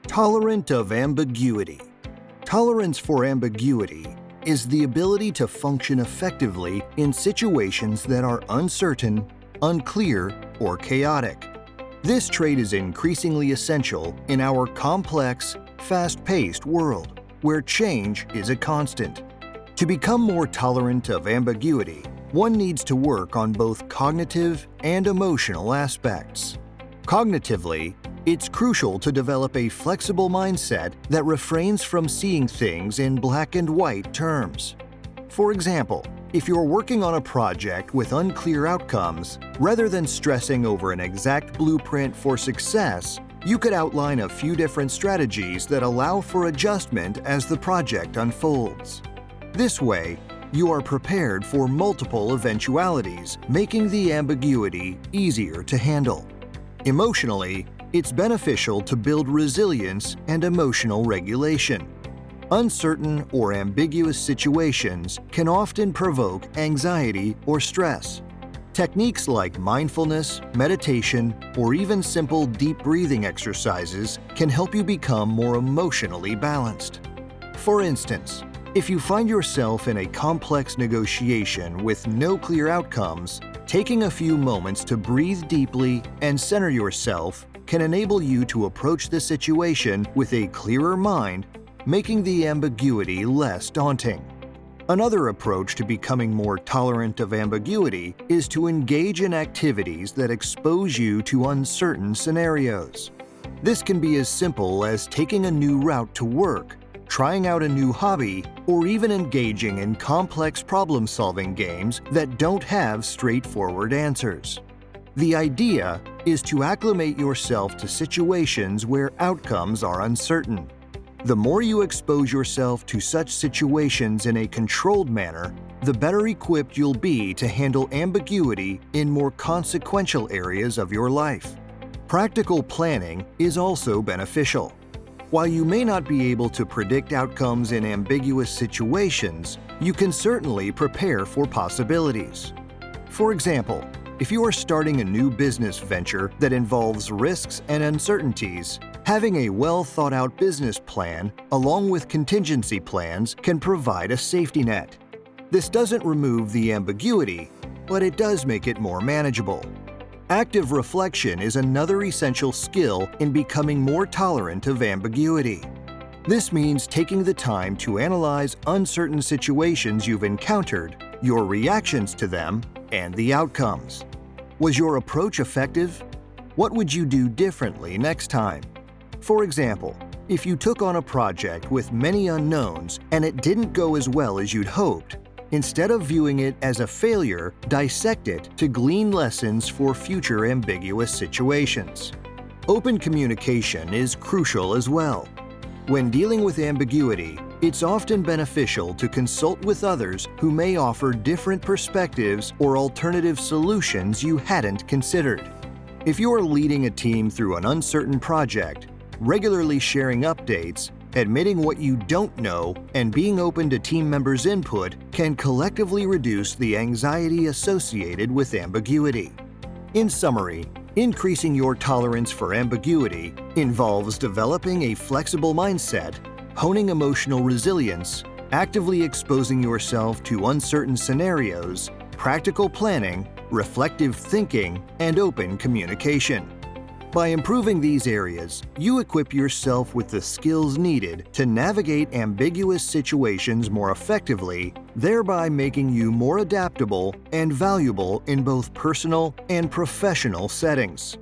Tolerant of ambiguity. Tolerance for ambiguity is the ability to function effectively in situations that are uncertain, unclear, or chaotic. This trait is increasingly essential in our complex, fast-paced world, where change is a constant. To become more tolerant of ambiguity, one needs to work on both cognitive and emotional aspects. Cognitively, it's crucial to develop a flexible mindset that refrains from seeing things in black and white terms. For example, if you're working on a project with unclear outcomes, rather than stressing over an exact blueprint for success, you could outline a few different strategies that allow for adjustment as the project unfolds. This way, you are prepared for multiple eventualities, making the ambiguity easier to handle. Emotionally, it's beneficial to build resilience and emotional regulation. Uncertain or ambiguous situations can often provoke anxiety or stress. Techniques like mindfulness, meditation, or even simple deep breathing exercises can help you become more emotionally balanced. For instance, if you find yourself in a complex negotiation with no clear outcomes, taking a few moments to breathe deeply and center yourself can enable you to approach the situation with a clearer mind, making the ambiguity less daunting. Another approach to becoming more tolerant of ambiguity is to engage in activities that expose you to uncertain scenarios. This can be as simple as taking a new route to work, trying out a new hobby, or even engaging in complex problem-solving games that don't have straightforward answers. The idea is to acclimate yourself to situations where outcomes are uncertain. The more you expose yourself to such situations in a controlled manner, the better equipped you'll be to handle ambiguity in more consequential areas of your life. Practical planning is also beneficial. While you may not be able to predict outcomes in ambiguous situations, you can certainly prepare for possibilities. For example, if you are starting a new business venture that involves risks and uncertainties, having a well-thought-out business plan along with contingency plans can provide a safety net. This doesn't remove the ambiguity, but it does make it more manageable. Active reflection is another essential skill in becoming more tolerant of ambiguity. This means taking the time to analyze uncertain situations you've encountered, your reactions to them, and the outcomes. Was your approach effective? What would you do differently next time? For example, if you took on a project with many unknowns and it didn't go as well as you'd hoped, instead of viewing it as a failure, dissect it to glean lessons for future ambiguous situations. Open communication is crucial as well. When dealing with ambiguity, it's often beneficial to consult with others who may offer different perspectives or alternative solutions you hadn't considered. If you are leading a team through an uncertain project, regularly sharing updates, admitting what you don't know, and being open to team members' input can collectively reduce the anxiety associated with ambiguity. In summary, increasing your tolerance for ambiguity involves developing a flexible mindset, honing emotional resilience, actively exposing yourself to uncertain scenarios, practical planning, reflective thinking, and open communication. By improving these areas, you equip yourself with the skills needed to navigate ambiguous situations more effectively, thereby making you more adaptable and valuable in both personal and professional settings.